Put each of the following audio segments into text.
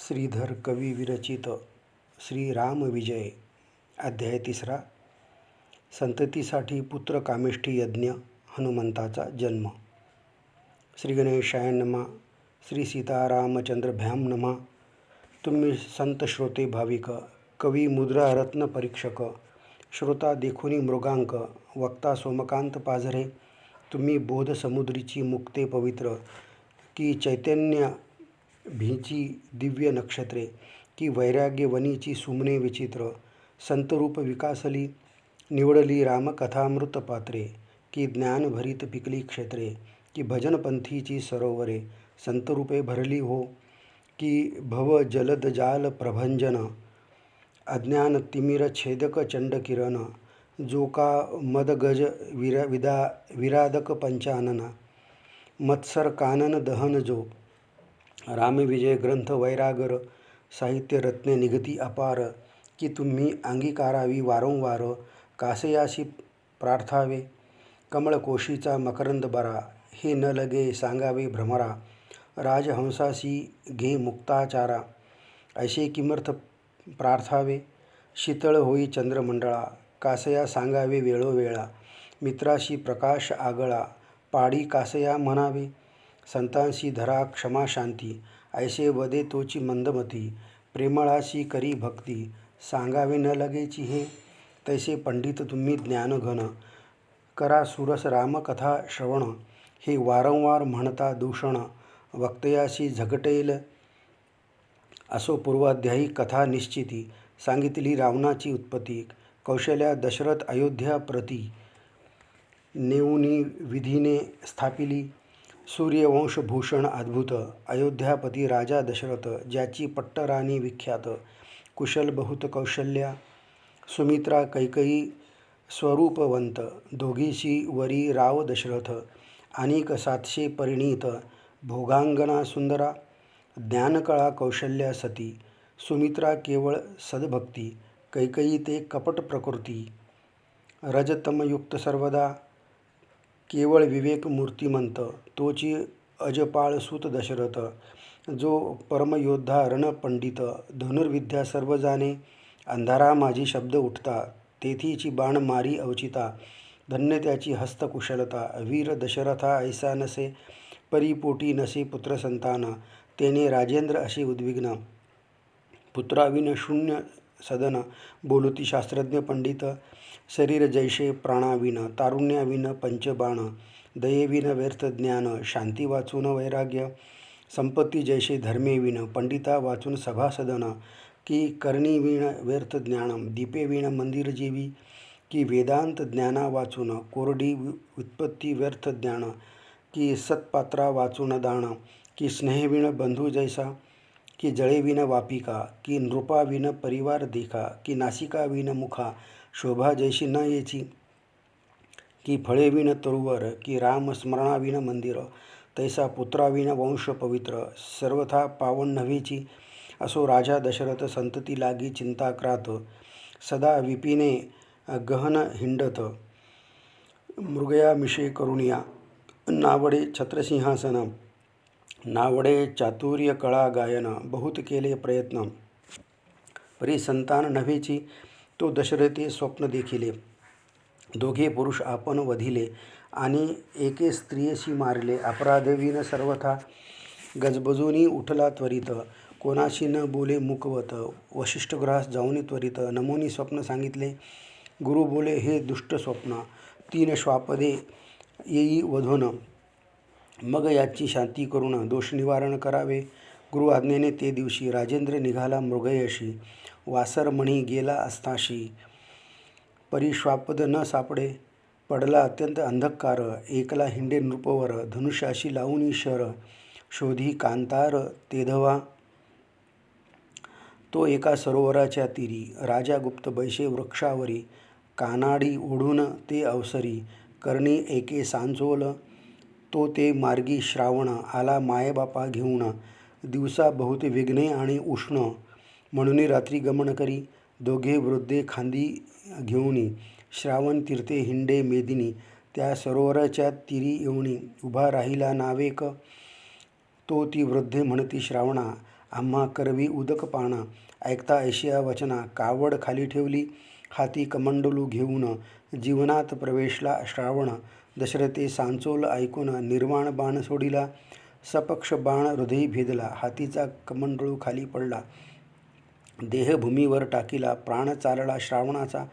श्रीधर कवी विरचित श्रीराम विजय अध्याय 3 संततीसाठी पुत्र कामेष्ठी यज्ञ हनुमंताचा जन्म। श्री गणेशाय नमः। श्री सीतारामचंद्रभ्याम नमः। तुम्ही संत श्रोते भाविक, कवी मुद्रा रत्न परीक्षक, श्रोता देखुनी मृगांक, वक्ता सोमकांत पाझरे, तुम्ही बोध समुद्रीची मुक्ते पवित्र, की चैतन्य भीची दिव्य नक्षत्रे, की वैराग्य वनीची सुमने विचित्र, संतरूप विकासली निवडली रामकथामृत पात्रे, की ज्ञानभरित पिकली क्षेत्रे, की भजनपंथीची सरोवरे संतरूपे भरली हो, की भव जलद जाल प्रभंजन, अज्ञान तिमिर छेदक चंडकिरण, जो का मदगज विरादक पंचानन, मत्सर कानन दहन जो, रामविजय ग्रंथ वैरागर, साहित्य रत्ने निघती अपार, की तुम्ही अंगीकारावी वारंवार, कासयाशी प्रार्थावे कमळकोशीचा मकरंद बरा, हे न लगे सांगावे भ्रमरा, राजहंसासी घे मुक्ताचारा, ऐसे किमर्थ प्रार्थावे, शीतळ होई चंद्रमंडळा, कासया सांगावे वेळोवेळा, मित्राशी प्रकाश आगळा, पाडी कासया म्हणावे, संतांशी धरा क्षमा शांती, ऐसे वदे तोची मंदमती, प्रेमळाशी करी भक्ती, सांगावे न लगेची हे, तैसे पंडित तुम्ही ज्ञानघन, करा सुरस रामकथा श्रवण, हे वारंवार म्हणता दूषण, वक्तयाशी झगटेल असो पूर्वाध्यायी कथा निश्चिती, सांगितली रावणाची उत्पत्ती, कौशल्या दशरथ अयोध्या प्रती, नेऊनी विधीने स्थापिली, सूर्यवंशभूषण अद्भुत, अयोध्यापती राजा दशरथ, ज्याची पट्टराणी विख्यात, कुशल बहुत कौशल्या, सुमित्रा कैकयी स्वरूपवंत, दोघीशी वरी राव दशरथ, अनेक 700 परिणीत, भोगांगना सुंदरा, ज्ञानकळा कौशल्या सती, सुमित्रा केवळ सद्भक्ती, कैकयी ते कपट प्रकृती, रजतमयुक्त सर्वदा, केवळ विवेक मूर्तिमंत, तोची अजपाळ सुत दशरथ, जो परमयोद्धा रणपंडित, धनुर्विद्या सर्व जाणे, अंधारा माझी शब्द उठता, तेथीची बाण मारी अवचिता, धन्य त्याची हस्तकुशलता, वीर दशरथा ऐसा नसे, परिपोटी नसे पुत्रसंतान, तेने राजेंद्र असे उद्विग्न, पुत्राविन शून्य सदन, बोलती शास्त्रज्ञ पंडित, शरीर जैसे प्राणाविन, तारुण्याविन पंचबाण, दयेविन व्यर्थ ज्ञान, शांती वाचून वैराग्य, संपत्ती जैसे धर्मेविन, पंडिता वाचून सभासदन, की कर्णीविन व्यर्थ ज्ञान, दीपेविन मंदिर जीवी, की वेदांत ज्ञाना वाचून कोरडी व्युत्पत्ती व्यर्थ ज्ञान, की सत्पात्रा वाचून दान, की स्नेहविन बंधू जैसा, की जळेविन वापिका, की नृपाविन परिवार देखा, की नासिकाविन मुखा, शोभा जैशी न येची, की फळेविन तरुवर, की राम स्मरणाविन मंदिर, तैसा पुत्राविन वंश पवित्र, सर्वथा पावन नव्हेची, असो राजा दशरथ संतती लागी चिंताक्रांत, सदा विपिने गहन हिंडत, मृगयामिषे करुणिया, नावडे छत्रसिंहासन, नावडे चातुर्य कळा गायन, बहुत केले प्रयत्न, परी संतान नव्हेची, तो दशरथे स्वप्न देखिले, दोघे पुरुष आपण वधिले, आणि एके स्त्रियेशी मारले, अपराधविन सर्वथा, गजबजूनी उठला त्वरित, कोणाशी न बोले मुकवत, वसिष्ठगृहास जाऊनी त्वरित, नमुनी स्वप्न सांगितले, गुरु बोले हे दुष्ट स्वप्न, 3 श्वापदे येई वधून, मग याची शांती करून दोष निवारण करावे, गुरु आज्ञेने ते दिवशी राजेंद्र निघाला मृगयशी, वासरमणी गेला अस्ताशी, परिश्वापद न सापडे, पडला अत्यंत अंधकार, एकला हिंडे नृपवर, धनुष्याशी लावून शर, शोधी कांतार तेधवा, तो एका सरोवराच्या तीरी, राजा गुप्त बैसे वृक्षावरी, कानाडी ओढून ते अवसरी, कर्णी एके सांचोल, तो ते मार्गी श्रावण, आला मायबापा घेऊन, दिवसा बहुत विघ्ने आणि उष्ण, म्हणून रात्री गमन करी, दोघे वृद्धे खांदी घेऊनी, श्रावण तीर्थे हिंडे मेदिनी, त्या सरोवराच्या तीरी येऊनी, उभा राहिला नावेक, तो ती वृद्धे म्हणती श्रावणा, आम्हा करवी उदक पाना. ऐकता ऐशिया वचना. कावड खाली ठेवली हाती कमंडलू घेऊन. जीवनात प्रवेशला श्रावण. दशरथे सांचोल ऐकून निर्वाण बाण सोडिला. सपक्ष बाण हृदयी भेदला. हातीचा कमंडलू खाली पडला. देह भूमीवर टाकीला. प्राण चालला श्रावणाचा.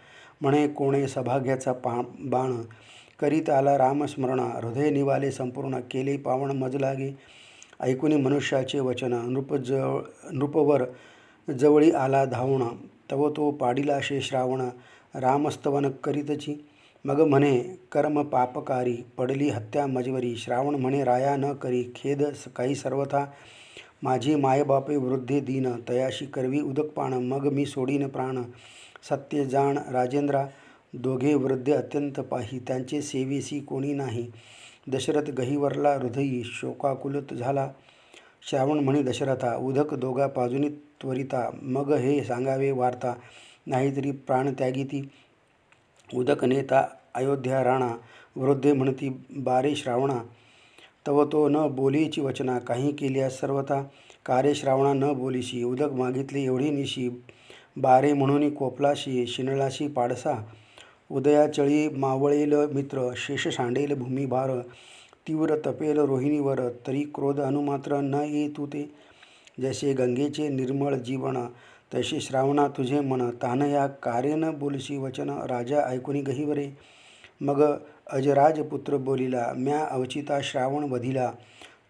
म्हणे कोणे सभाग्याचा बाण. करीत आला रामस्मरणा. हृदय निवाले संपूर्ण. केले पावन मज लागे. ऐकून मनुष्याचे वचन. नृपवर जवळी आला धावण. तव तो पाडिला शे श्रावण. रामस्तवन करीतची. मग म्हणे कर्म पापकारी. पडली हत्या मजवरी. श्रावण म्हणे राया न करी. खेद काही सर्वथा. माझी मायबापे वृद्धे दीन. तयाशी करवी उदकपान. मग मी सोडीन प्राण. सत्य जाण राजेंद्रा. दोघे वृद्धे अत्यंत पाही. त्यांचे सेवेसी कोणी नाही. दशरथ गहिवरला हृदयी. शोकाकुलित झाला. श्रावण म्हणे दशरथा. उदक दोघा बाजूनी त्वरिता. मग हे सांगावे वार्ता. नाहीतरी प्राणत्यागी ती. उदक नेता अयोध्या राणा. वृद्धे म्हणती बारे श्रावणा. तव तो न बोलीची वचना. काही केल्या सर्वथा. कार्य श्रावणा न बोलीशी. उदक मागितले एवढी निशी. बारे म्हणून कोपलाशी. शिनळाशी पाडसा. उदयाचळी मावळेल मित्र. शेष सांडेल भूमिभार. तीव्र तपेल रोहिणीवर. तरी क्रोध अनुमात्र न ये तू ते. जैसे गंगेचे निर्मळ जीवन. तैसे श्रावणा तुझे मन. तान या कार्य न बोलशी वचन. राजा ऐकुनी गहिवरे. मग अजराज पुत्र बोलिला. म्या अवचिता श्रावण वधिला.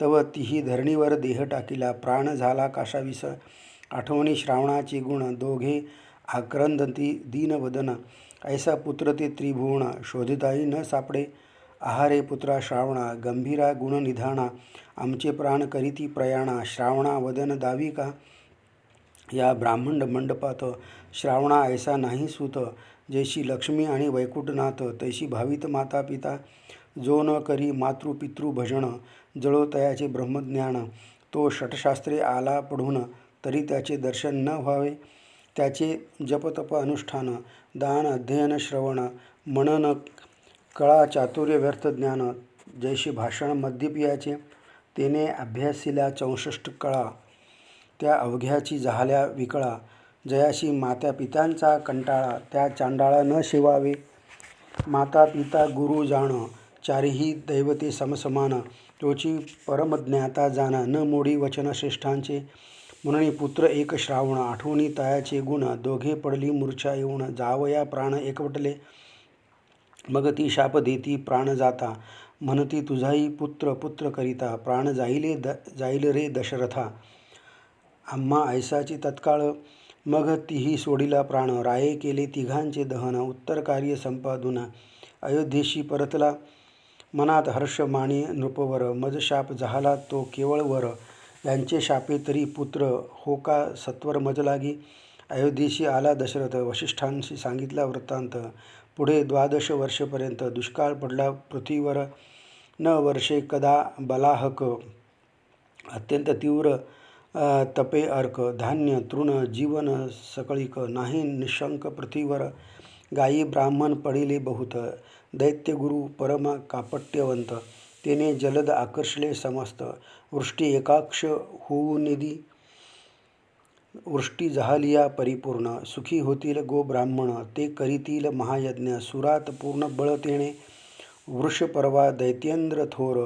तव तिही धरणीवर देह टाकीला. प्राण झाला काशावीस. आठवणी श्रावणाचे गुण. दोघे आक्रंदती दीनवदन. ऐसा पुत्र ते त्रिभुवन. शोधिताही न सापडे. आहारे पुत्रा श्रावणा. गंभीरा गुणनिधाना. आमचे प्राण करीती प्रयाणा. श्रावणा वदन दावी का. या ब्राह्मण मंडपात. श्रावणा ऐसा नाही सूत. जैशी लक्ष्मी आणि वैकुंठनाथ. तैशी भावित माता पिता. जो न करी मातृपितृ भजन. जळो तयाचे ब्रह्मज्ञान. तो षटशास्त्रे आला पढून. तरी त्याचे दर्शन न व्हावे. त्याचे जपतप अनुष्ठान. दान अध्ययन श्रवण. मनन कळा चातुर्य व्यर्थ ज्ञान. जैसे भाषण मद्यपियाचे. तेने अभ्यासिला 64 कळा. त्या अवघ्याची झाल्या विकळा. जयाशी मात्या पित्यांचा कंटाळा. त्या चांडाळा न शिवावे. माता पिता गुरु जाण. चारीही दैवते समसमान. तोची परमज्ञाता जाण. न मोडी वचन श्रेष्ठांचे. म्हणून पुत्र एक श्रावण. आठवणी तयाचे गुण. दोघे पडली मूर्छा येऊन. जावया प्राण एकवटले. मग ती शाप देती प्राण जाता. म्हणती तुझाही पुत्र पुत्र करिता. प्राण जाईल रे दशरथा. आम्हा ऐसाची तत्काळ. मग तीही सोडिला प्राण. राये केले तिघांचे दहन. उत्तर कार्य संपादून अयोध्येशी परतला. मनात हर्ष मानी नृपवर. मज शाप झाला तो केवळ वर. यांचे शापे तरी पुत्र हो का सत्वर मज लागी. अयोध्येशी आला दशरथ. वसिष्ठांशी सांगितला वृत्तांत. पुढे 12 वर्षेपर्यंत दुष्काळ पडला पृथ्वीवर. न वर्षे कदा बलाहक. अत्यंत तीव्र तपे अर्क. धान्य तृण जीवन सकळिक. नाही निशंक पृथ्वीवर. गायी ब्राह्मण पडिले बहुत. दैत्यगुरु परम कापट्यवंत. तेने जलद आकर्षले समस्त. वृष्टी एकाक्ष होऊ निधी. वृष्टी झालिया परिपूर्ण. सुखी होतील गो ब्राह्मण. ते करीतील महायज्ञ. सुरात पूर्ण बळ तेणे. वृष परवा दैत्येंद्र थोर.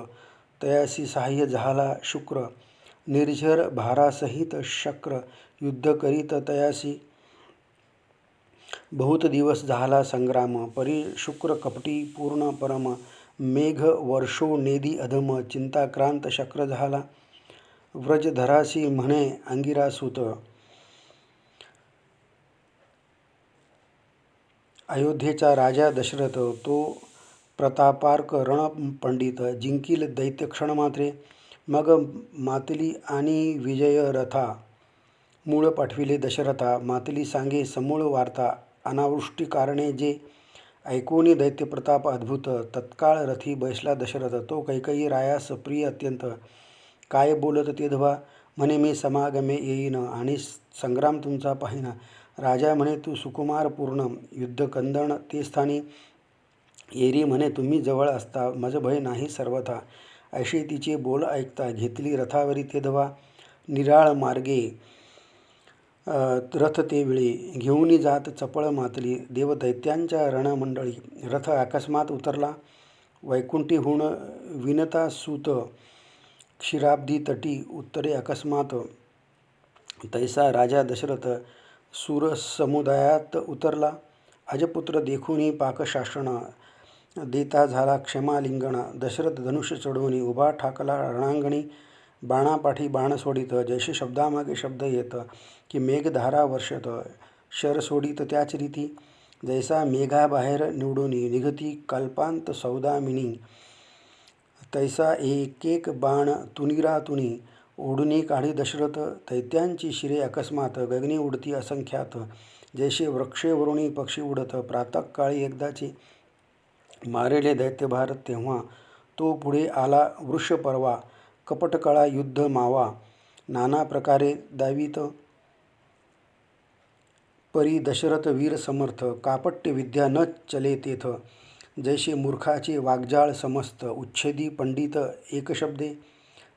तयासी सहाय्य झाला शुक्र. निर्झर भारासहित शक्र. युद्ध करीत तयासी. बहुत दिवस झाला संग्राम. परी शुक्र कपटी पूर्ण परम. मेघ वर्षो नेदी अधम. चिंताक्रांत शक्र झाला. व्रजधरासी म्हणे अंगिरासूत. अयोध्येचा राजा दशरथ. तो प्रतापार्क रणपंडित. जिंकील दैत्य क्षणमात्रे. मग मातली आणि विजय रथा. मूळ पाठविले दशरथा. मातली सांगे समूळ वार्ता. अनावृष्टी कारणे जे. ऐकोनी दैत्य प्रताप अद्भुत. तत्काळ रथी बैसला दशरथ. तो कैकेयी रायास प्रिय अत्यंत. काय बोलत ते धवा. म्हणे मी समागमे येईन. आणि संग्राम तुमचा पाहिन. राजा म्हणे तू सुकुमार पूर्ण. युद्ध कंदण ते स्थानी. येरी म्हणे तुम्ही जवळ असता. मज भय नाही सर्वथा. ऐशी तिचे बोल ऐकता. घेतली रथावरी ते धवा. निराळ मार्गे रथ ते वेळी घेऊनी जात चपळ मातली देवदैत्यांच्या रणमंडळी. रथ अकस्मात उतरला वैकुंठीहून विनता सूत क्षीराब्दी तटी उत्तरे अकस्मात. तैसा राजा दशरथ सूरसमुदायात उतरला. अजपुत्र देखुनी पाकशासन देता झाला क्षमालिंगण. दशरथ धनुष्य चढवून उभा ठाकला रणांगणी. बाणापाठी बाण सोडित जैसे शब्दामागे शब्द येत की मेघधारा वर्षत. शर सोडित त्याच रीती जैसा मेघाबाहेर निवडून निघती कल्पांत सौदामिनी. तैसा एक एक बाण तुनीरातुनी ओढुनी काढी दशरथ. दैत्यांची शिरे अकस्मात गगनी उडती असंख्यात. जैसे वृक्षेवरुणी पक्षी उडत प्रातःकाळी एकदाचे. मारेले दैत्यभार तेव्हा तो पुढे आला वृषपर्वा. कपटकळा युद्ध मावा नाना प्रकारे दावीत. परी दशरथ वीर समर्थ कापट्य विद्या न चले तेथ. जैसे मूर्खाचे वाग्जाळ समस्त उच्छेदी पंडित एकशब्दे.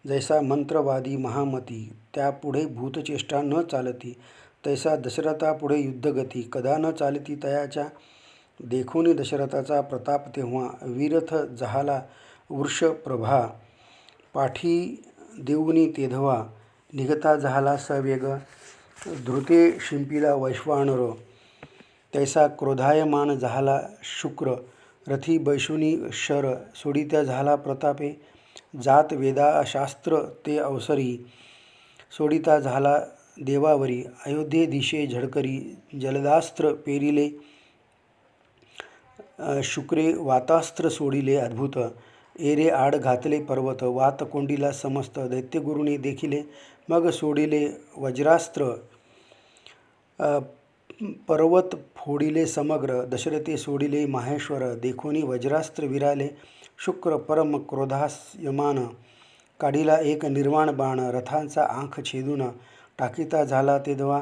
जैसा मंत्रवादी महामती त्यापुढे भूतचेष्टा न चालती. तैसा दशरथापुढे युद्धगती कदा न चालती तयाच्या. देखुनी दशरथाचा प्रताप तेव्हा वीरथ जहाला वृषप्रभा. पाठी देऊनी तेधवा निघता झाला सवेग. धृते शिंपीला वैश्वानर तैसा क्रोधायमान झाला शुक्र. रथी बैशुनी शर सोडित्या झाला प्रतापे. जात वेदाशास्त्र ते अवसरी सोडिता झाला देवावरी. अयोध्ये दिशे झडकरी जलदास्त्र पेरिले. शुक्रे वातास्त्र सोडिले अद्भुत. एरे आड घातले पर्वत वात कोंडीला समस्त. दैत्यगुरुनी देखिले मग सोडिले वज्रास्त्र. पर्वत फोडिले समग्र. दशरथे सोडिले माहेश्वर देखुनी वज्रास्त्र विराले. शुक्र परम क्रोधायमान काढिला एक निर्वाण बाण. रथांचा आंख छेदून टाकीता झाला तेधवा.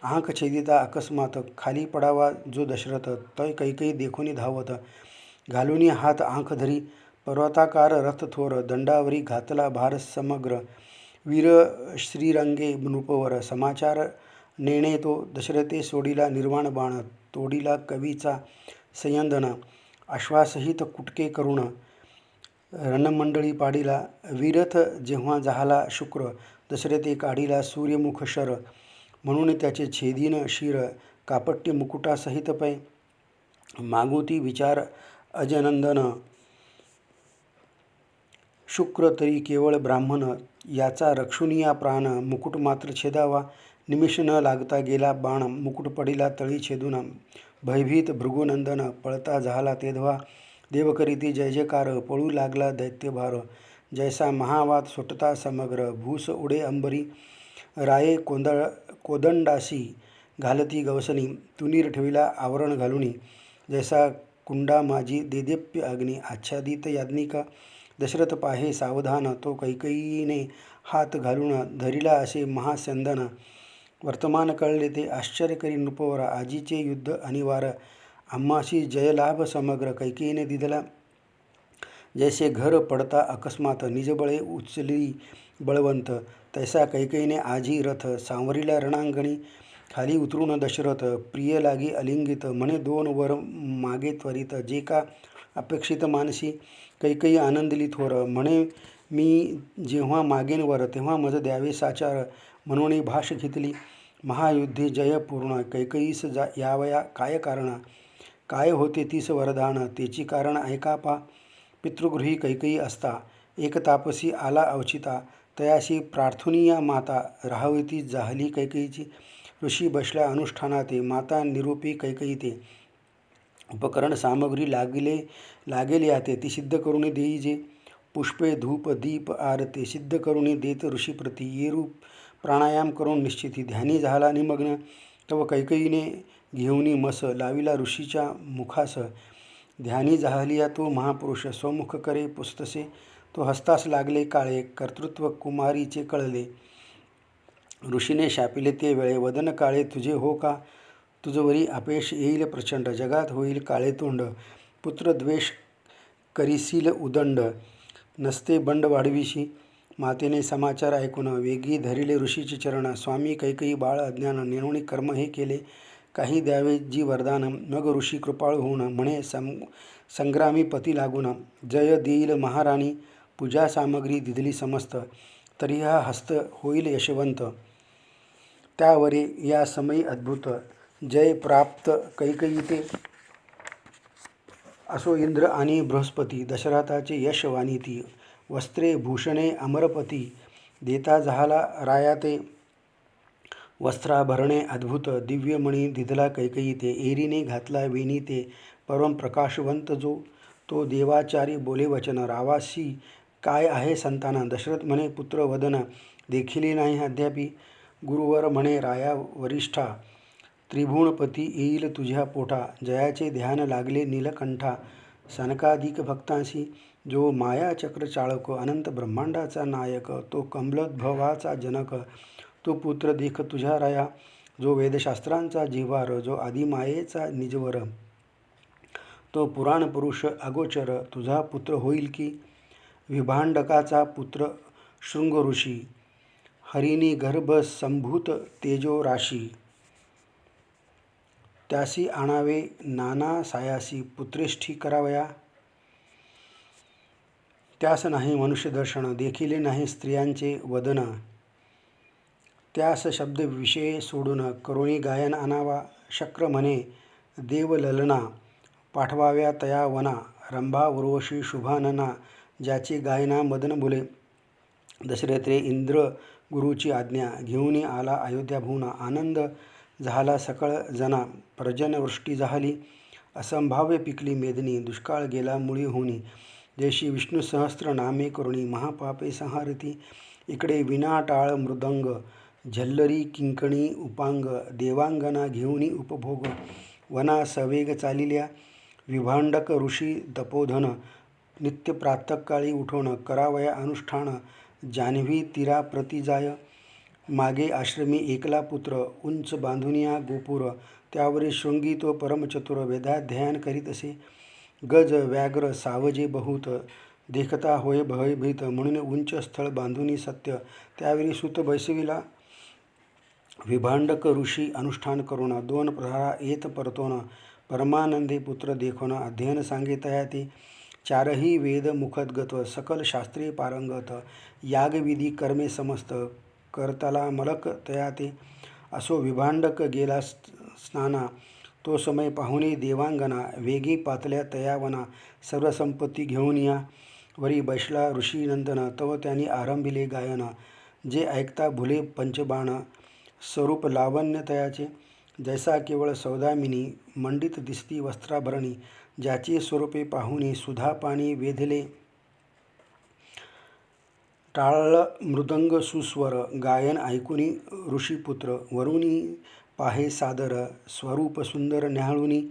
आंख छेदिता अकस्मात खाली पडावा जो दशरथ. तै कैकेयी देखुनी धावत घालुनी हात आंख धरी. पर्वताकार रथ थोर दंडावरी घातला भार समग्र. वीर श्रीरंगे नृपवर समाचार नेणे तो. दशरथे सोडिला निर्वाण बाण तोडिला कवीचा संयंदन. अश्वासहित कुटके करुण रणमंडळी पाडिला. वीरथ जेव्हा झाला शुक्र दशरथे काढिला सूर्यमुख शर. म्हणून त्याचे छेदीन शिर कापट्य मुकुटासहित पै. मागुती विचार अजनंदन शुक्र तरी केवळ ब्राह्मण. याचा रक्षुनिया प्राण मुकुट मात्र छेदावा. निमिष न लागता गेला बाण मुकुट पडिला तळी छेदून. भयभीत भृगुनंदन पळता झाला तेधवा. देव करीती जय जयकार पळू लागला दैत्यभार. जैसा महावात सुटता समग्र भूस उडे अंबरी. राये कोदंडासी घालती गवसनी तुनीर ठेविला आवरण घालुनी. जैसा कुंडा माझी देदेप्य अग्नी आच्छादित याज्ञिका. दशरथ पाहे सावधान तो कैकेयीने हात घालून धरिला असे महास्यंदन. वर्तमान कळले ते आश्चर्य करी नृपवरा. आजीचे युद्ध अनिवार्य आम्हाशी जयलाभ समग्र. कैकेयीने दिदला जैसे घर पडता अकस्मात निजबळे उचली बळवंत. तैसा कैकेयीने आजी रथ सांवरिला रणांगणी. खाली उतरून दशरथ प्रिय लागी अलिंगित. म्हणे दोन वर मागे त्वरित जे का अपेक्षित मानसी. कैकेयी आनंदिली थोर म्हणे मी जेव्हा मागेन वर तेव्हा मज द्यावे साचार. म्हणून भाष घेतली महायुद्धे जय पूर्ण. कैकेयीस यावया काय कारण काय होते तीस वरदान. तेची कारण ऐका पा. पितृगृही कैकेयी असता एक तापसी आला अवचिता. तयाशी प्रार्थुनिया माता राहावती झाली कैकेयीची. ऋषी बसल्या अनुष्ठानाते माता निरूपी कैकेयी ते. उपकरण सामग्री लागेल याते ती सिद्ध करून देई जे. पुष्पे धूप दीप आरते सिद्ध करून देत ऋषीप्रती. ये रूप प्राणायाम करून निश्चिती ध्यानी झाला निमग्न. तव कैकेयीने घेऊनी मस लाविला ऋषीच्या मुखास. ध्यानी झालिया तो महापुरुष स्वमुख करे पुस्तसे. तो हस्तास लागले काळे कर्तृत्व कुमारीचे कळले. ऋषीने शापिले ते वेळे वदन काळे तुझे हो का. तुझवरी अपयश येईल प्रचंड. जगात होईल काळे तोंड. पुत्रद्वेष करीसील उदंड. नसते बंड वाढविशी मातेने समाचार ऐकून वेगी धरिले ऋषीचे चरण. स्वामी कैकेयी बाळ अज्ञान निर्वणी कर्म हे केले, काही द्यावे जी वरदान. मग ऋषी कृपाळू होऊन म्हणे संग्रामी पती लागून. जय देईल महाराणी पूजा सामग्री दिधली समस्त, तरी हा हस्त होईल यशवंत. त्यावरे या समयी अद्भुत जय प्राप्त कैकेयीते. असो इंद्र आणि बृहस्पती दशरथाचे यश वाणीती. वस्त्रे भूषणे अमरपती देता झाला रायाते. वस्त्राभरणे अद्भुत दिव्यमणी दिधला कैकेयीते. एरीने घातला वेणीते परम प्रकाशवंत जो. तो देवाचारी बोले वचन रावासी काय आहे संताना. दशरथ म्हणे पुत्र वदन देखिले नाही अद्यापि. गुरुवर म्हणे राया वरिष्ठा त्रिभुवनपती येईल तुझ्या पोटा. जयाचे ध्यान लागले नीलकंठा सनकाधिक भक्तांशी. जो माया चक्र चाळक अनंत ब्रह्मांडाचा नायक. तो कमलोद्भवाचा जनक. तो पुत्र देख तुझ्या राया. जो वेदशास्त्रांचा जिव्हार. जो आदिमायेचा निजवर. तो पुराण पुरुष अगोचर. तुझा पुत्र होईल की. विभांडकाचा पुत्र शृंग ऋषी. हरिणी गर्भ संभूत तेजो राशी. त्यासी आणावे नाना सायासी. पुत्रेष्ठी करावया त्यास नाही मनुष्य दर्शन. देखिले नाही स्त्रियांचे वदन. त्यास शब्द विषय सोडून करुणी गायन आणावा. शक्र म्हणे देवललना पाठवाव्या तया वना. रंभा उर्वशी शुभानना ज्याचे गायना मदन बुले. दशरथे इंद्र गुरुची आज्ञा घेऊन आला अयोध्याभुवन. आनंद झाला सकळ जना. पर्जन्यवृष्टी झाली असंभाव्य पिकली मेदनी. दुष्काळ गेला मुळी होनी. जैशी विष्णू सहस्त्र नामे करुणी महापापे संहारिती. इकडे विनाटाळ मृदंग झल्लरी किंकणी उपांग. देवांगना घेऊनी उपभोग वना सवेग चालिल्या. विभांडक ऋषी तपोधन नित्य प्रातःकाळी उठून करावया अनुष्ठान. जान्हवी तीराप्रती जाय. मागे आश्रमी एकला पुत्र उंच बांधुनिया गोपुर. त्यावरी शृंगी तो परमचतुर वेदाध्ययन करीत असे. गज व्याघ्र सावजे बहुत देखता होय भयभीत. म्हणून उंच स्थळ बांधुनी सत्य त्यावेळी सुत बैसविला. विभांडक ऋषी अनुष्ठान करून 2 प्रहरा येत परतोन. परमानंदे पुत्र देखोन अध्ययन सांगे तया ते. 4ही वेद मुखद्गत सकल शास्त्रे पारंगत. यागविधी कर्मे समस्त करतला मलक तया ते. असो विभांडक गेला स्नाना. तो समय पाहुणे देवांगना. वेगी पातल्या तयावना. सर्व संपत्ती घेऊन या. वरी बैसला ऋषीनंदन. तव त्यांनी आरंभिले गायन. जे ऐकता भुले पंचबाण. स्वरूप लावण्य तयाचे जैसा केवळ सौदामिनी. मंडित दिसती वस्त्राभरणी. ज्याचे स्वरूपे पाहुणे सुधा पाणी वेधले. टाळ मृदंग सुस्वर गायन ऐकुनी ऋषीपुत्र. वरुणी पाहे सादर स्वरूप सुंदर न्याहाळुनी.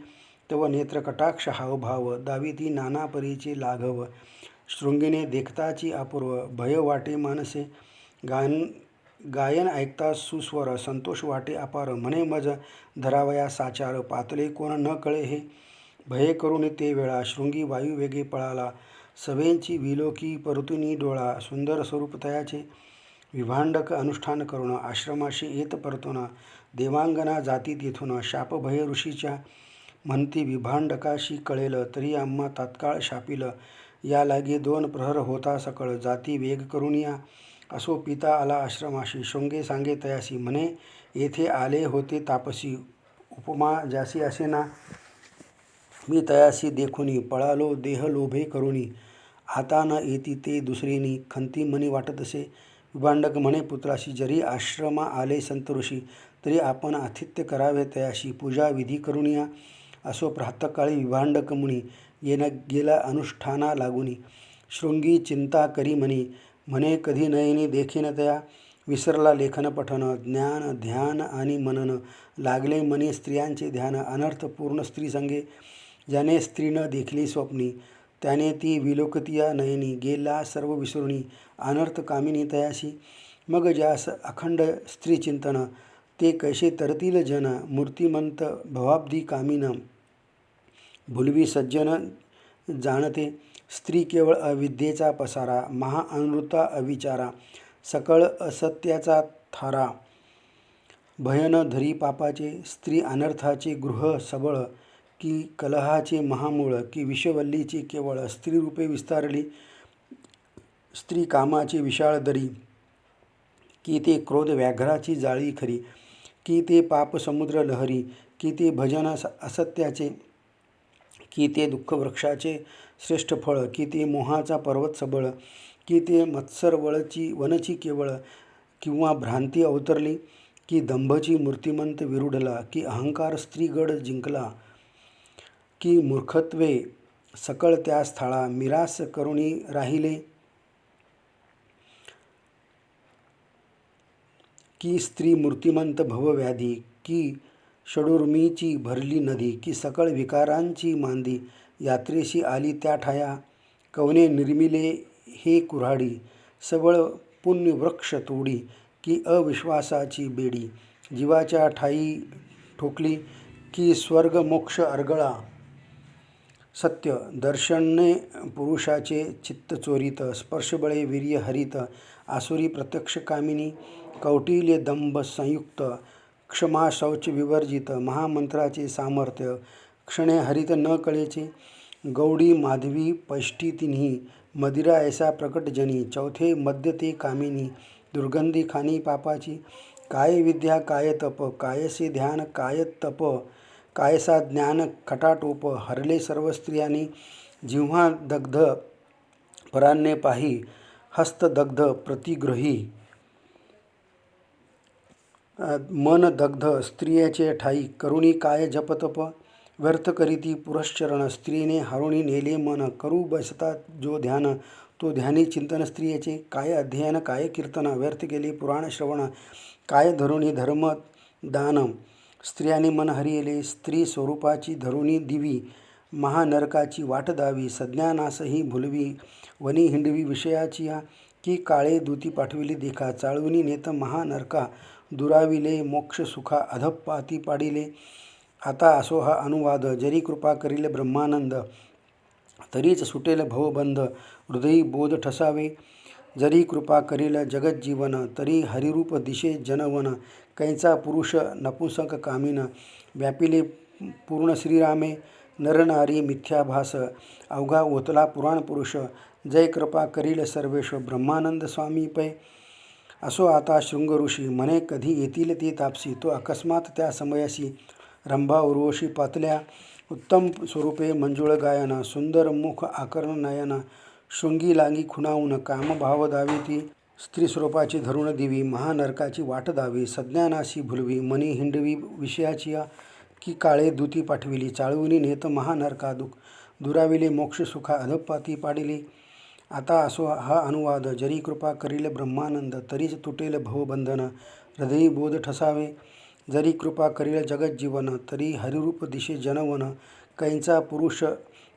तव नेत्र कटाक्ष हावभाव दाविती नाना परीचे लाघव. शृंगीने देखताची अपूर्व भय वाटे मानसे. गायन ऐकता सुस्वर संतोष वाटे अपार. म्हणे मज धरावया साचार. पातले कोण न कळे हे भये करून ते वेळा. शृंगी वायू वेगे पळाला. सवेंची विलोकी परतुनी डोळा. सुंदर स्वरूप तयाचे विभांडक अनुष्ठान करून आश्रमाशी येत परतून. देवांगना जाती तेथून. शाप भय ऋषीच्या म्हणती विभांडकाशी कळेल. तरी आम्हा तात्काळ शापिल. या लागे 2 प्रहर होता सकळ. जाती वेग करून या. असो पिता आला आश्रमाशी. शृंगे सांगे तयासी. म्हणे येथे आले होते तापसी. उपमा ज्यासी असेना. मी तयासी देखुनी पळालो देह लोभे करुणी. आता न येती ते दुसरीनी खंती मनी वाटत असे. विभांडक म्हणे पुत्राशी जरी आश्रमा आले संत ऋषी. तरी आपण आतिथ्य करावे तयाशी. पूजा विधी करून या. असो प्रातःकाळी विभांडक मुनी. येन गेला अनुष्ठाना लागुनी. शृंगी चिंता करी म्हणी. म्हणे कधी नयनी देखीन तया. विसरला लेखन पठन ज्ञान ध्यान आणि मनन. लागले मनी स्त्रियांचे ध्यान. अनर्थ पूर्ण स्त्री संगे. ज्याने स्त्री न देखली स्वप्नी. त्याने ती विलोकतिया नयनी. गेला सर्व विसरुणी अनर्थ कामिनी तयाशी. मग ज्यास अखंड स्त्री चिंतन. ते कैसे तरतील जन. मूर्तिमंत भवाब्दी कामीन. भुलवी सज्जन जाणते स्त्री केवळ अविद्येचा पसारा, महाअनृता अविचारा, सकळ असत्याचा थारा, भयन धरी पापाचे, स्त्री अनर्थाचे गृह सबळ, की कलहाचे महामूळ, की विषवल्लीची केवळ, स्त्रीरूपे विस्तारली स्त्री कामाची विशाळ दरी, की ते क्रोध व्याघ्राची जाळी खरी, की ते पाप समुद्र लहरी, की ते भजन असत्याचे, की ते दुःखवृक्षाचे श्रेष्ठ फळ, की ते मोहाचा पर्वत सबळ, की ते मत्सर वनची केवळ, किंवा भ्रांती अवतरली, की दंभची मूर्तिमंत विरुढला, की अहंकार स्त्रीगड जिंकला, की मूर्खत्वे सकळ त्या स्थळा, मिरास करुणी राहिले, की स्त्री मूर्तिमंत भवव्याधी, की षडूर्मीची भरली नदी, की सकळ विकारांची मांदी, यात्रेशी आली त्या ठाया, कवने निर्मिले हे कुऱ्हाडी, सबळ पुण्यवृक्ष तोडी, की अविश्वासाची बेडी, जीवाच्या ठाई ठोकली, की स्वर्ग मोक्ष अर्गळा, सत्य दर्शने पुरुषाचे चित्त चोरित, स्पर्शबळे वीर्य हरित, आसुरी प्रत्यक्ष कामिनी, कौटिल्य दंभ संयुक्त, क्षमा शौच विवर्जित, महामंत्राचे सामर्थ्य, क्षणे हरित न कळेचे, गौडी माधवी पैष्टी तिन्ही, मदिरा ऐसा प्रकट जनी, चौथे मद्य ते कामिनी, दुर्गंधी खाणी पापाची, काय विद्या काय तप, कायसे ध्यान काय तप, कायसा ज्ञान खटाटोप, हरले सर्व स्त्रियांनी, जिव्हा दग्ध परान्ने पाही, हस्त दग्ध प्रतिग्रही, मन दग्ध स्त्रियाचे ठाई, करुणी काय जपतप, व्यर्थ करीती पुरश्चरण, स्त्रीने हरुणी नेले मन, करू बसता जो ध्यान, तो ध्यानी चिंतन स्त्रियाचे, काय अध्ययन काय कीर्तन, व्यर्थ केले पुराण श्रवण, काय धरुणी धर्म दान, स्त्रियाने मन हरियले, स्त्री स्वरूपाची धरुणी दिवी, महानरकाची वाट दावी, सज्ञानासही भुलवी, वनी हिंडवी विषयाची, की काळे दूती पाठविली देखा, चाळवणी नेत महानरका, दुराविले मोक्ष सुखा अधपाती पाडिले. आता असो हा अनुवाद, जरी कृपा करील ब्रह्मानंद, तरीच सुटेल भवबंध, हृदयी बोध ठसावे, जरी कृपा करील जगज्जीवन, तरी हरिरूप दिशे जनवन, कैचा पुरुष नपुंसक कामिन, व्यापिले पूर्ण श्रीरामे, नरनारी मिथ्याभास, अवघा ओतला पुराण पुरुष, जय कृपा करील सर्वेश, ब्रह्मानंद स्वामी पै. असो आता शृंग ऋषी, म्हणे कधी येतील ते तापसी, तो अकस्मात त्या समयासी, रंभा उर्वशी पातल्या, उत्तम स्वरूपे मंजुळ गायन, सुंदर मुख आकर्ण नयन, शृंगी लागी खुणावून, कामभाव दावी ती, स्त्री स्वरूपाची धरुण दिवी, महानरकाची वाट दावी, सज्ञानाशी भुलवी, मनी हिंडवी विषयाची, की काळे दूती पाठविली, चाळवणी नेत महानरका, दुराविले मोक्ष सुखा अधपाती पाडिले. आता असो हा अनुवाद, जरी कृपा करील ब्रह्मानंद, तरीच तुटेल भवबंधन, हृदयी बोध ठसावे, जरी कृपा करील जगज्जीवन, तरी हरिरूप दिशे जनवन, कैंचा पुरुष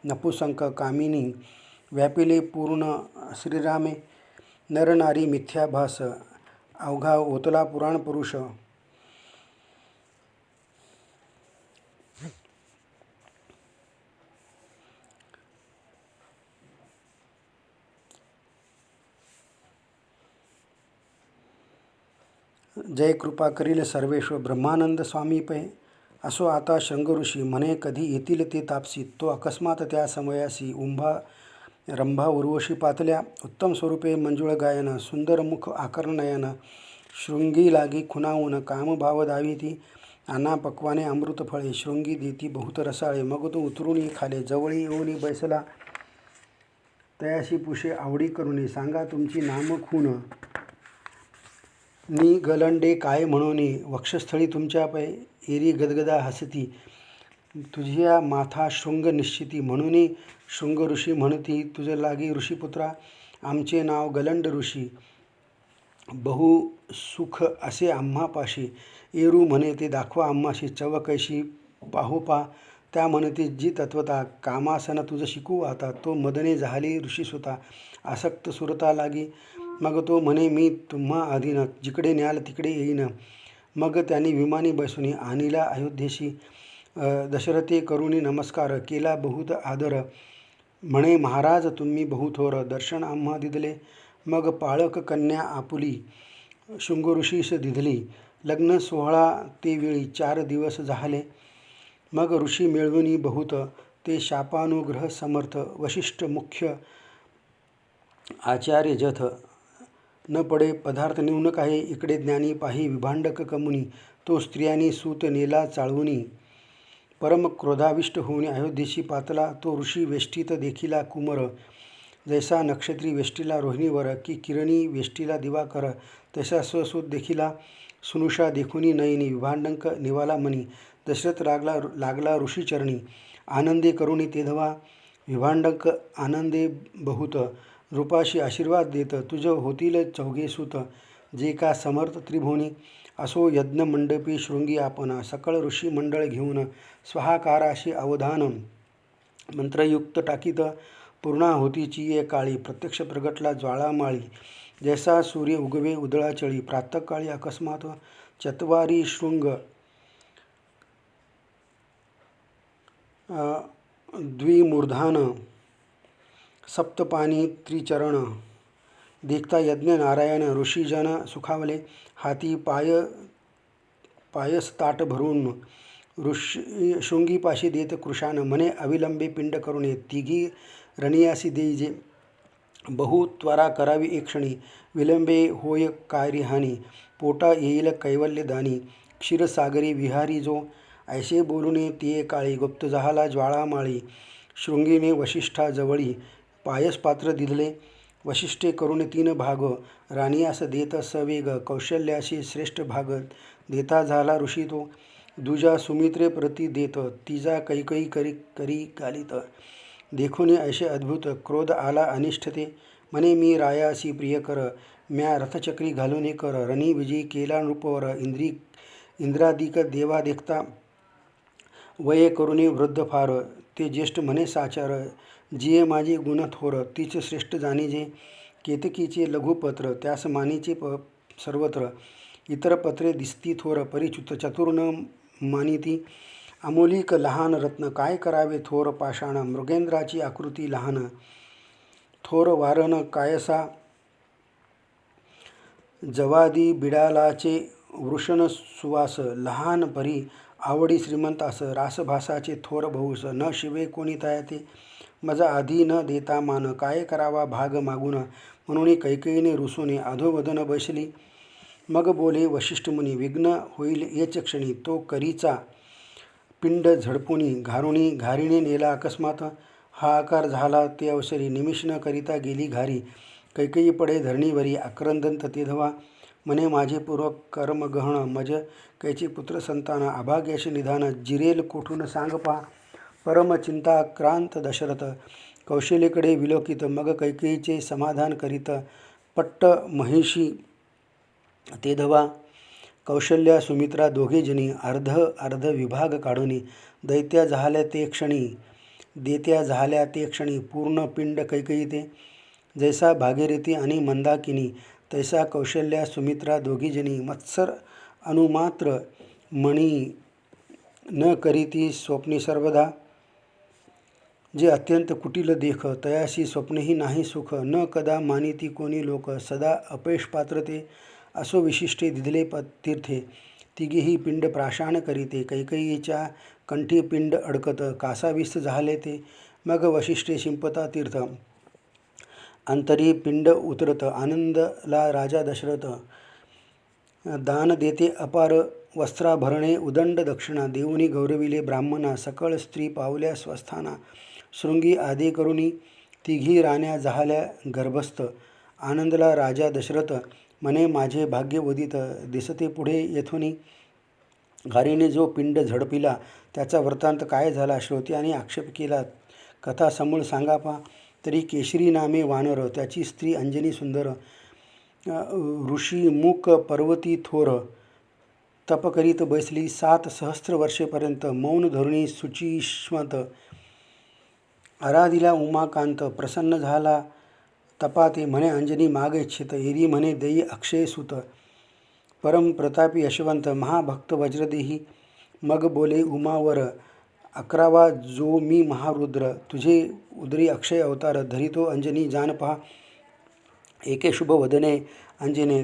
नपुसंक कामिनी, व्यापिले पूर्ण श्रीरामे, नरनारी मिथ्याभास, अवघा ओतला पुराण पुरुष. जय कृपा करील सर्वेश्वर, ब्रह्मानंद स्वामी पै. असो आता शृंगऋषी, म्हणे कधी येतील ते तापसी, तो अकस्मात त्या समयासी, रंभा उर्वशी पातल्या, उत्तम स्वरूपे मंजुळ गायन, सुंदर मुख आकर्ण नयन, शृंगी लागी खुणावून, कामभाव दाविती, नाना पक्वाने अमृत फळे, शृंगी देती बहुत रसाळे, मग तो उतरून खाले, जवळी येऊनी बैसला, तयाशी पुषे आवडी करुणी, सांगा तुमची नाम खून, नी गलंडे काय म्हणोनी, वक्षस्थळी तुमच्या पै, एरी गदगदा हसती, तुझ्या माथा शृंग निश्चिती, म्हणून शृंग ऋषी म्हणती, तुझ लागी ऋषीपुत्रा, आमचे नाव गलंड ऋषी, बहु सुख असे आम्हापाशी, एरू म्हणे ते दाखवा आम्हाशी, चव कैशी पाहू पा, त्या म्हणते जी तत्वता, कामासन तुझ शिकू आता, तो मदने झाली ऋषीसुता, आसक्त सुरता लागी, मग तो म्हणे मी तुम्हा अधीन, जिकडे न्याल तिकडे येईन, मग त्यांनी विमानी बसून आणिला अयोध्येशी, दशरथे करुणी नमस्कार, केला बहुत आदर, म्हणे, महाराज तुम्ही बहुथोर दर्शन आम्हा दिदले. मग पाळक कन्या आपुली शृंगऋषीस दिधली. लग्न सोहळा ते वेळी 4 दिवस झाले. मग ऋषी मिळवुनी बहुत ते शापानुग्रह समर्थ. वशिष्ठ मुख्य आचार्य जथ न पडे पदार्थ न्यून काही. इकडे ज्ञानी पाही विभांडक कमुनी. तो स्त्रियांनी सूत नेला चाळवुनी. परम क्रोधाविष्ट होऊन अयोध्येशी पातला. तो ऋषी वेष्टीत देखिला कुमर. जैसा नक्षत्री वेष्टीला रोहिणीवर की किरणी वेष्टीला दिवाकर. तैसा स्वसूत देखिला सुनुषा देखुनी नयनी. विभांडक निवाला मनी. दशरथ लागला ऋषीचरणी. आनंदे करुणी तेधवा. विभांडक आनंदे बहुत. रूपाशी आशीर्वाद देत. तुझ होतील चौघे सूत. जे का समर्थ त्रिभुवनी. असो यज्ञ मंडपी शृंगी आपणा. सकळ ऋषी मंडळ घेऊन स्वाहाकाराशी अवधान. मंत्रयुक्त टाकीत पूर्णाहुतीची ये काळी. प्रत्यक्ष प्रगटला ज्वाळामाळी. जैसा सूर्य उगवे उदळाचळी. प्रातःकाळी अकस्मात चत्वारी शृंग द्विमूर्धान. सप्तपाणी त्रिचरण. देखता यज्ञ नारायण. ऋषीजन सुखावले. हाती पायस ताट भरून. शृंगीपाशी देत कृशान. म्हणे अविलंबे पिंड करुणे. तिघी रनियासी देईजे. बहु त्वरा करावी एक क्षणी. विलंबे होय कार्यहानी. पोटा येईल कैवल्यदानी. क्षीरसागरी विहारी जो. ऐसे बोलुने ते काळी. गुप्त झाला ज्वाळामाळी. शृंगीने वशिष्ठा जवळी. पायस पात्र दिधले. वशिष्ठे करुणे 3 भाग. रानियास देत सवेग. कौशल्याशी श्रेष्ठ भाग. देता झाला ऋषी तो. दुजा सुमित्रे प्रती देत. तिजा कैकई करी गालित. देखुनी ऐसे अद्भुत. क्रोध आला अनिष्ठते. म्हणे मी रायासी प्रियकर. म्या रथचक्री घालूने कर. रणी विजयी केला नृपवर. इंद्रादिक देवा देखता. वये करुणे वृद्ध फार. ते ज्येष्ठ म्हणे साचार. जिये माझे गुण थोर. तीच श्रेष्ठ जाणीजे. केतकीचे लघुपत्र. त्यास मानीचे सर्वत्र. इतर पत्रे दिसती थोर. परिच्युत चतुर न मानिती. अमोलिक लहान रत्न. काय करावे थोर पाषाण. मृगेंद्राची आकृती लहान. थोर वारण कायसा. जवादी बिडालाचे वृषण सुवास. लहान परी आवडी श्रीमंतास. रासभासाचे थोर बहुस. न शिवे कोणी तयाते. मजा आधी न देता मान. काय करावा भाग मागून. म्हणून कैकेयीने रुसूने अधोवदन बैसली. मग बोले वशिष्ठ मुनी. विघ्न होईल येच क्षणी. तो करीचा पिंड झडपुनी घारुणी. घारीने नेला अकस्मात. हाहाकार झाला ते अवसरी. निमिष न करिता गेली घारी. कैकेयी पडे धरणीवरी. आक्रंदंत तेधवा. म्हणे माझे पूर्व कर्म गहन. मज कैचे पुत्र संतान. अभाग्याशी निधान. जिरेल कोठून सांग पहा. परम चिंताक्रांत दशरथ. कौशल्येकडे विलोकित. मग कैकेयीचे समाधान करीत. पट्ट महिषी तेधवा. कौशल्या सुमित्रा दोघे जणी. अर्ध विभाग काढुनी. दैत्या झाल्या ते क्षणी. देत्या झाल्या ते क्षणी. पूर्ण पिंड कैकेयी ते. जैसा भागीरथी आणि मंदाकिनी. तैसा कौशल्या सुमित्रा दोघीजणी. मत्सर अनुमात्र मणी न करीती स्वप्नी सर्वदा. जे अत्यंत कुटील देख. तयाशी स्वप्नही नाही सुख. न कदा मानिती कोणी लोक. सदा अपयश पात्र ते. असो विशिष्टे दिधले तीर्थे. तिघीही पिंड प्राशान करीते. कैकेयीच्या कंठी पिंड अडकत. कासावीस झाले ते. मग वशिष्ठे शिंपता तीर्थ. अंतरी पिंड उतरत. आनंदला राजा दशरथ. दान देते अपार. वस्त्राभरणे उदंड दक्षिणा. देऊनी गौरविले ब्राह्मणा. सकळ स्त्री पावल्या स्वस्थाना. शृंगी आदे करुणी. तिघी राण्या झाल्या गर्भस्थ. आनंदला राजा दशरथ. म्हणे माझे भाग्य उदित. दिसते पुढे येथुनी. घारीने जो पिंड झडपिला. त्याचा वृत्तांत काय झाला. श्रोत्याने आक्षेप केला. कथा समूळ सांगा पा. तरी केशरी नामे वानर. त्याची स्त्री अंजनी सुंदर. ऋषी मूक पर्वती थोर. तप करीत बैसली 7 सहस्त्र वर्षेपर्यंत. मौन धरुणी शुचिष्मत. आराधिला उमाकांत. प्रसन्न झाला तपाते. म्हणे अंजनी माग इच्छित. एरी म्हणे देई अक्षय सुत. परम प्रतापी यशवंत. महाभक्त वज्रदेही. मग बोले उमावर. 11वा जो मी महारुद्र तुझे उदरी अक्षय अवतार धरितो अंजनी जान पहा एके शुभ वदने अंजने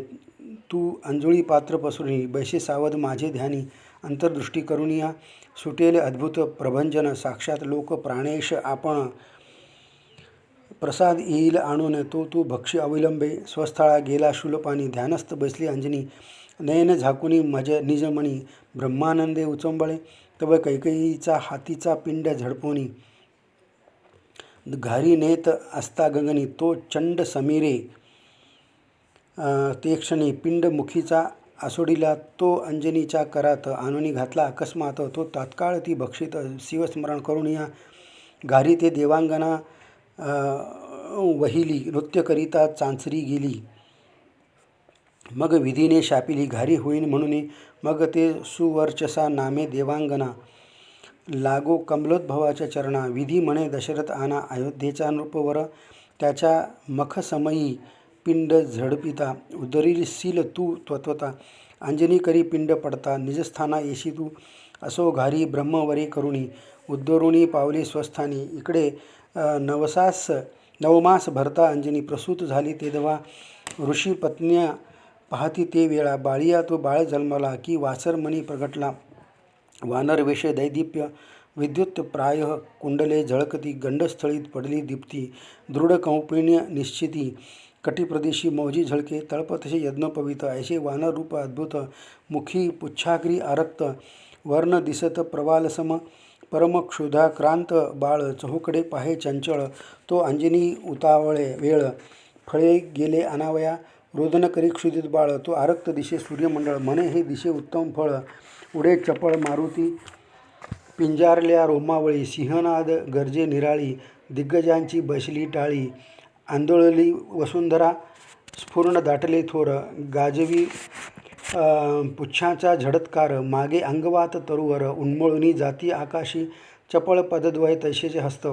तू अंजुळी पात्र पसरुनी बैसे सावध माझे ध्यानी अंतर्दृष्टी करुनिया सुटेले अद्भुत प्रभंजन साक्षात लोक प्राणेश आपण प्रसाद येईल आणून तो तू भक्ष्य अविलंबे स्वस्थळा गेला शूलपाणी ध्यानस्थ बसली अंजनी नयन झाकुनी मज निजमणी ब्रह्मानंदे उचंबळे तव कैकयीचा हातीचा पिंड झडपोनी घारी नेत असता गगनी तो चंड समीरे ते क्षणी पिंड मुखीचा आसोडीला तो अंजनीच्या करात आणूनी घातला अकस्मात तो तात्काळ ती भक्षित शिवस्मरण करून या घारी ते देवांगना वहिली नृत्य करिता चांचरी गेली मग विधीने शापिली घारी होईन म्हणून मग ते सुवर्चसा नामे देवांगना लागो कमलोद्भवाच्या चरणा विधी म्हणे दशरथ आना अयोध्येचा नृपवर त्याच्या मखसमयी पिंड झडपिता उदरील सील तू त्वत्वता अंजनी करी पिंड पडता निजस्थाना येशी तू असो घारी ब्रह्मवरे करुणी उद्धरुणी पावली स्वस्थानी इकडे नवमास भरता अंजनी प्रसूत झाली तेव्हा ऋषी पत्न्या पाहती ते वेळा बाळिया तो बाळ जन्मला की वासरमणी प्रगटला वानरवेश दैदिप्य विद्युत प्राय कुंडले झळकती गंडस्थळीत पडली दीप्ती दृढ कौपिण्य निश्चिती कटिप्रदेशी मौजी झळके तळपतसे यज्ञोपवित ऐसे वानर रूप अद्भुत मुखी पुच्छाग्री आरक्त वर्ण दिसत प्रवालसम परम क्षुधाक्रांत बाळ चहूकडे पाहे चंचळ तो अंजनी उतावळे वेळ फळे गेले अनावया रोदन करी क्षुधित बाळ तो आरक्त दिशे सूर्यमंडळ म्हणे हे दिशे उत्तम फळ उडे चपळ मारुती पिंजारल्या रोमावळी सिंहनाद गर्जे निराळी दिग्गजांची बसली टाळी आंदोळली वसुंधरा स्फुर्ण दाटले थोर गाजवी पुच्छाचा झडत्कार मागे अंगवात तरुवर उन्मळुनी जाती आकाशी चपळ पदद्वय तैसेचे हस्त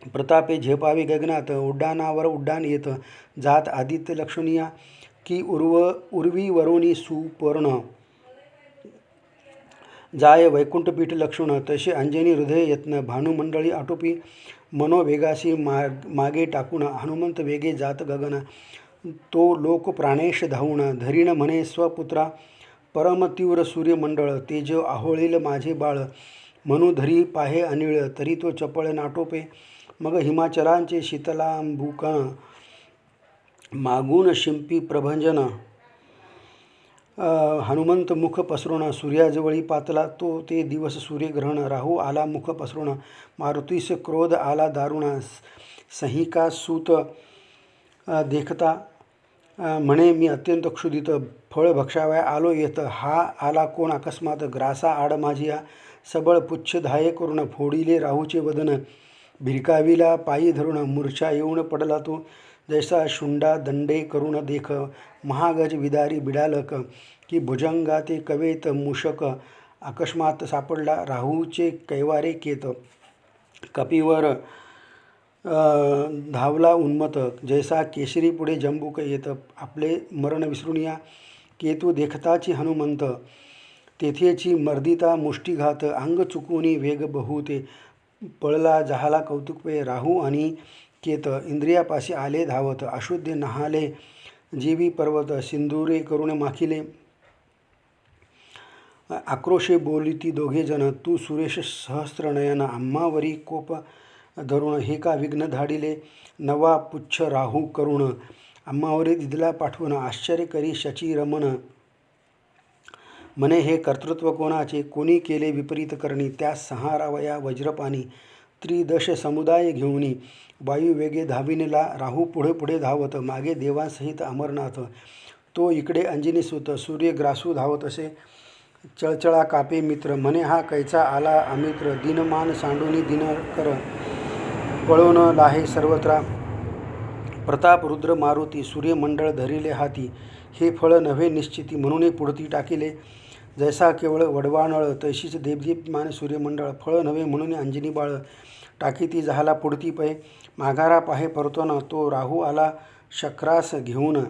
प्रतापे झेपावी गगनात उड्डाणावर उड्डाण येत जात आदित्य लक्षणीया की उर्वी वरोनी सुपर्ण जाय वैकुंठपीठ लक्षण तसे अंजनी हृदय यत्न भानुमंडळी आटोपी मनोवेगाशी मागे टाकून हनुमंत वेगे जात गगन तो लोक प्राणेश धावून धरीण म्हणे स्वपुत्रा परमतीव्र सूर्यमंडळ तेज आहोळील माझे बाळ म्हणू धरी पाहे अनिळ तरी तो चपळ नाटोपे मग हिमाचलांचे शीतलांबुकण मागून शिंपी प्रभंजन हनुमंत मुख पसरून सूर्याजवळी पातला तो ते दिवस सूर्यग्रहण राहू आला मुख पसरून मारुतीस क्रोध आला दारुण संहिका सूत देखता म्हणे मी अत्यंत क्षुधित फळ भक्षावया आलो येत हा आला कोण अकस्मात ग्रासा आड माझिया सबळ पुच्छ धाये करून फोडिले राहूचे वदन भिरकाविला पायी धरून मूर्छा येऊन पडला तो जैसा शुंडा दंडे करून देख महागज विदारी बिडालक की भुजंगा ते कवेत मूषक अकस्मात सापडला राहूचे कैवारे केत कपीवर धावला उन्मत जैसा केशरी पुढे जंबूक येत आपले मरण विसरुनिया केतू देखताची हनुमंत तेथेची मर्दिता मुष्टीघात अंग चुकूनी वेग बहुते पळला जहाला कौतुकपे राहू आणि केत इंद्रियापाशी आले धावत अशुद्ध नहाले जीवी पर्वत सिंदुरे करून माखिले आक्रोशे बोलिती दोघे जण तू सुरेश सहस्त्रनयन आम्हावरी कोप धरून हे का विघ्न धाडिले नवा पुच्छ राहू करुण आम्हावरी दिदला पाठवून आश्चर्य करी शची रमण म्हणे हे कर्तृत्व कोणाचे कोणी केले विपरीत करणी त्यास संहारावया वज्रपाणी त्रिदश समुदाय घेऊनी वायू वेगे धाविनेला राहू पुढे पुढे धावत मागे देवांसहित अमरनाथ तो इकडे अंजनीसुत सूर्य ग्रासू धावत असे चळचळा कापे मित्र म्हणे हा कैचा आला अमित्र दिनमान सांडूनी दिनकर पळून लाहे सर्वत्र प्रताप रुद्र मारुती सूर्यमंडळ धरिले हाती हे फळ नव्हे निश्चिती म्हणून पुढती टाकिले जैसा केवळ वडवानळ तैशीच देवदीप्यमान सूर्यमंडळ फळ नव्हे म्हणून अंजनी बाळ टाकीती जहाला पुढती पै माघारा पाहे परतोन तो राहू आला शक्रास घेऊन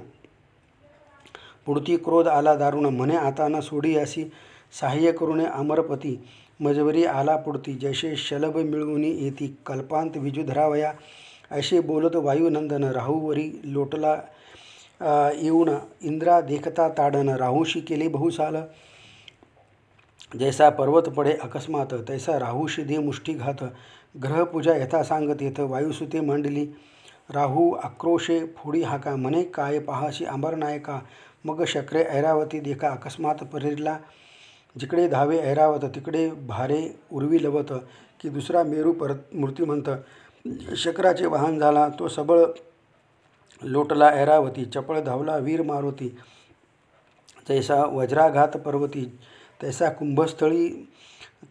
पुढती क्रोध आला दारुण म्हणे आता न सोडी असी सहाय्य करुणे अमरपती मजवरी आला पुढती जैसे शलभ मिळवूनी येती कल्पांत विजू धरावया ऐसे बोलत वायुनंदन राहूवरी लोटला येऊन इंद्रा देखता ताडन राहूशी केले बहुसाल जैसा पर्वत पडे अकस्मात तैसा राहूशी दे मुष्टीघात ग्रहपूजा यथा सांगत येथ वायुसुते मांडली राहू आक्रोशे फोडी हाका म्हणे काय पाहाशी अंबरनायका मग शक्रे ऐरावती देखा अकस्मात परेरला जिकडे धावे ऐरावत तिकडे भारे उर्वी लवत की दुसरा मेरू परत मूर्तिमंत शक्राचे वाहन झाला तो सबळ लोटला ऐरावती चपळ धावला वीर मारुती तैसा वज्राघात पर्वती तैसा कुंभस्थळी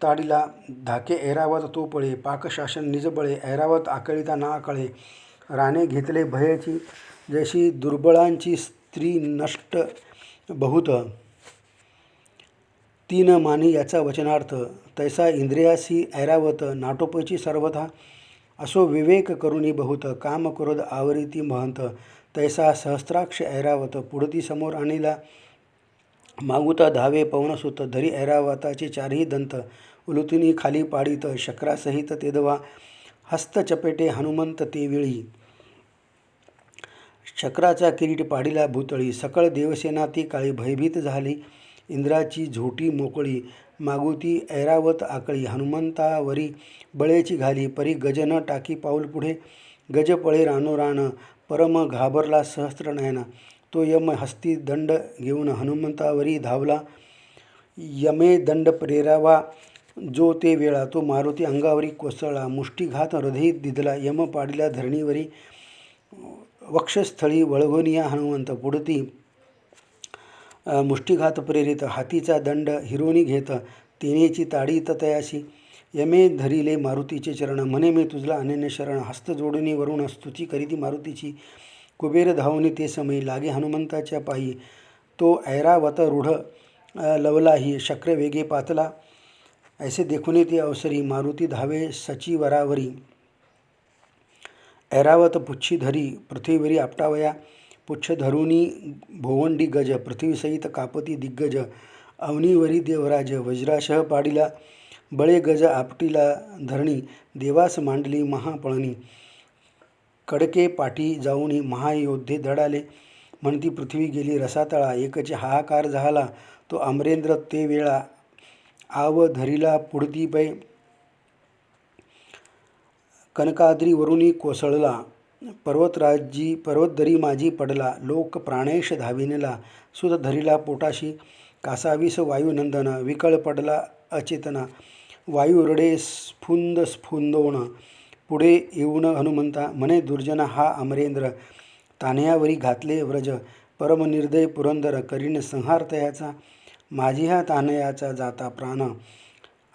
ताडीला धाके ऐरावत तो पळे पाकशासन निजबळे ऐरावत आकळीता ना आकळे राणे घेतले भयची जैशी दुर्बळांची स्त्री नष्ट बहुत तीन मानी याचा वचनार्थ तैसा इंद्रियासी ऐरावत नाटोपची सर्वथा असो विवेक करुणी बहुत काम क्रोध आवरिती महंत तैसा सहस्राक्ष ऐरावत पुढती समोर आणिला मागुता धावे पवनसुत धरी ऐरावताचे चारही दंत उलुतिनी खाली पाडित शक्रासहित तेदवा हस्तचपेटे हनुमंत ते वेळी शक्राचा किरीट पाडिला भूतळी सकळ देवसेना ती काळी भयभीत झाली इंद्राची झोटी मोकळी मागुती ऐरावत आकळी हनुमंतावरी बळेची घाली परी गज न टाकी पाऊल पुढे गज पळे रानोरान परम घाबरला सहस्त्रनयना तो यम हस्ती दंड घेऊन हनुमंतावरी धावला यमे दंड प्रेरावा जो ते वेळा तो मारुती अंगावरी कोसळला मुष्टीघात हृदयी दिदला यम पाडिला धरणीवरी वक्षस्थळी वळवनिया हनुमंत पुढती मुष्टीघात प्रेरित हातीचा दंड हिरोनी घेत तेनेची ताडी तयाशी यमे धरिले मारुतीचे चरण म्हणे मी तुझला अनन्य शरण हस्त जोडणी वरून स्तुती करीती मारुतीची कुबेर धावनी ते समय लागे हनुमंताच्या पायी तो ऐरावत रूढ लवलाही शक्र वेगे पातला ऐसे देखुनी ती अवसरी मारुती धावे सचिवरावरी ऐरावत पुच्छी धरी पृथ्वीवरी आपटावया पुच्छ धरुनी भोवंडी गज पृथ्वीसहित कापती दिग्गज अवनीवरी देवराज वज्राशह पाडिला बळे गज आपटीला धरणी देवास मांडली महापळणी कडके पाठी जाऊनी महायोद्धे धडाले म्हणती पृथ्वी गेली रसातळा एकचे हाहाकार झाला तो अमरेंद्र ते वेळा आव धरिला पुढती पै कनकाद्रीवरुनी कोसळला पर्वतदरी माझी पडला लोक प्राणेश धाविनेला सुत धरिला पोटाशी कासावीस वायुनंदन विकळ पडला अचेतना वायू रडे स्फुंदोण पुढे येऊन हनुमंता म्हणे दुर्जना हा अमरेंद्र तान्ह्यावरी घातले व्रज परमनिर्दय पुरंदर करीन संहार तयाचा माझी हा तान्ह्याचा जाता प्राण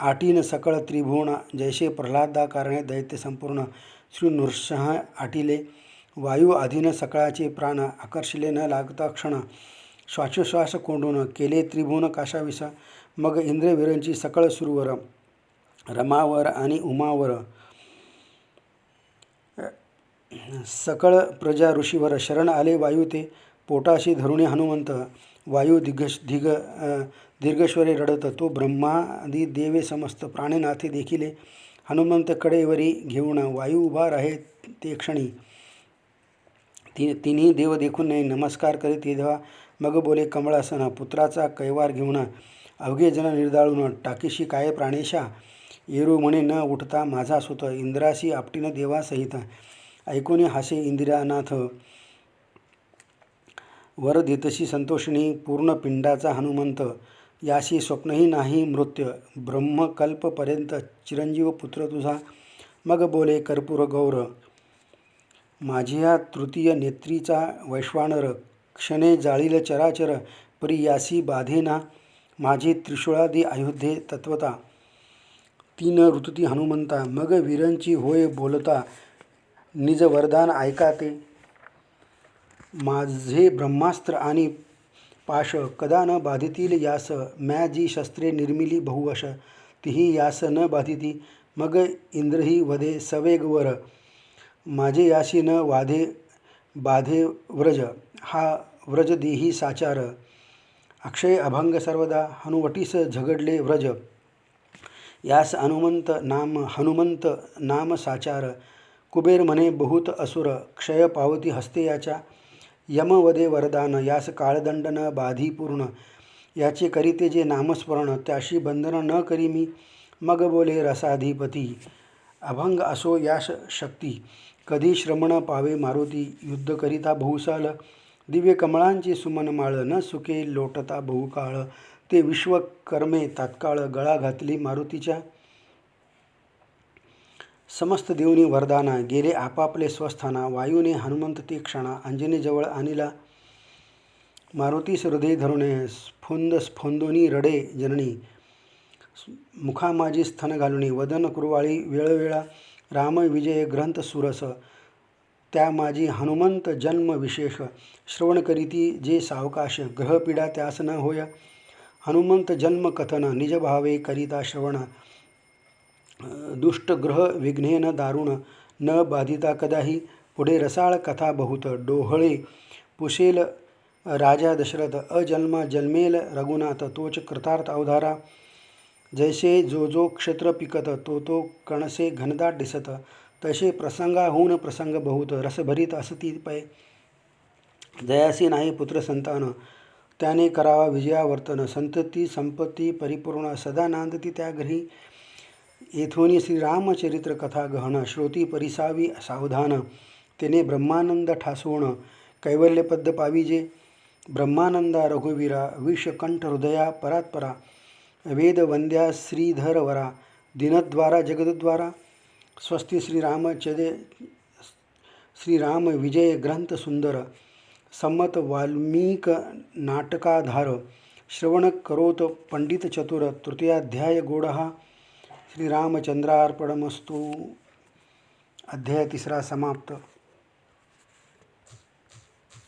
आटीन सकळ त्रिभुवन जैसे प्रल्हादा कारणे दैत्य संपूर्ण श्री नृसिंह आटिले वायू अधीन सकळाचे प्राण आकर्षिले न लागता क्षण श्वासोश्वास कोंडून केले त्रिभुवन काशाविस मग इंद्रवीरांची सकळ सुरवर रमावर आणि उमावर सकळ प्रजा ऋषीवर शरण आले वायू ते पोटाशी धरुणी हनुमंत वायू दीर्घश्वरे रडत तो ब्रह्मादी देवे समस्त प्राणीनाथे देखिले हनुमंत कडेवरी घेऊन वायू उभा राहे ते क्षणी तिन्ही देव देखून नाही नमस्कार करीत तेव्हा मग बोले कमळासना पुत्राचा कैवार घेऊन अवघे जन निर्दाळून टाकीशी काय प्राणेशा येरू म्हणे न उठता माझा सुत इंद्राशी आपटीनं देवासहित ऐकून हासे इंदिरानाथ वर देतशी संतोषिणी पूर्ण पिंडाचा हनुमंत याशी स्वप्नही नाही मृत्य ब्रह्मकल्पपर्यंत चिरंजीव पुत्र तुझा मग बोले कर्पूर गौर माझी या तृतीय नेत्रीचा वैश्वानर क्षणे जाळील चराचर परी यासी बाधेना माझी त्रिशूळादी अयोध्ये तत्वता तीन ऋतुती हनुमंता मग वीरांची होय बोलता निज वरदान ऐका ते माझे ब्रह्मास्त्र आणि पाश कदा न बाधितील यास म्या जी शस्त्रे निर्मिली बहुवश तीही यास न बाधिती मग इंद्रही वधे सवेगवर माझे याशी न वाधे बाधे व्रज हा व्रजदेही साचार अक्षय अभंग सर्वदा हनुवटीस झगडले व्रज यास हनुमंत नाम साचार. कुबेर म्हणे बहुत असुर, क्षय पावती हस्ते याच्या. यमवदे वरदान, यास काळदंड न बाधी पूर्ण. याचे करीते जे नामस्मरण, त्याशी बंधन न करी मी. मग बोले रसाधिपती, अभंग असो यास शक्ती. कधी श्रमण पावे मारुती, युद्ध करिता बहुसाल. दिव्य कमळांची सुमन माळ, न सुके लोटता बहुकाळ. ते विश्वकर्मे तात्काळ, गळा घातली मारुतीच्या. समस्त देऊनी वरदाना, गेले आपापले स्वस्थाना. वायूने हनुमंत ते क्षणा, अंजनी जवळ आणिला. मारुतीस हृदय धरुणे, स्फोंदोनी रडे जननी. मुखा माझी स्तन घालुनी, वदन कुरवाळी वेळवेळा. राम विजय ग्रंथ सुरस, त्या माझी हनुमंत जन्म विशेष. श्रवण करीती जे सावकाश, ग्रहपीडा त्यास न होय. हनुमंत जन्म कथन, निज भावे करिता श्रवण. दुष्टग्रह विघ्नेन दारुण, न बाधिता कदाही. पुढे रसाळ कथा बहुत, डोहळे पुशेल राजा दशरथ. अजन्मा जन्मेल रघुनाथ, तोच कृतार्थ अवधारा. जैसे जो जो क्षत्र पिकत, तो कणसे घनदाट दिसत. तसे प्रसंगाहून प्रसंग बहुत, रसभरीत असती पै. जयासी नाही पुत्र संतान, त्याने करावा विजयावर्तन. संतती संपत्ती परिपूर्ण, सदा नांदती त्या घरी. येथून श्रीरामचरित्र कथा गहन, श्रोती परिसावी सावधान. तेने ब्रह्मानंद ठासवून, कैवल्यपद पाविजे. ब्रह्मानंदा रघुवीरा, विषकंठ हृदया परात्परा. वेदवंद्या श्रीधर वरा, दीनद्वारा जगद्वारा. स्वस्ति श्रीराम विजय ग्रंथ सुंदर. सम्मत वाल्मीक नाटकाधार. श्रवण करोत पंडित चतुर, तृतीयाध्याय गोडहा. श्रीरामचंद्रार्पणमस्तु. अध्याय 3 समाप्त.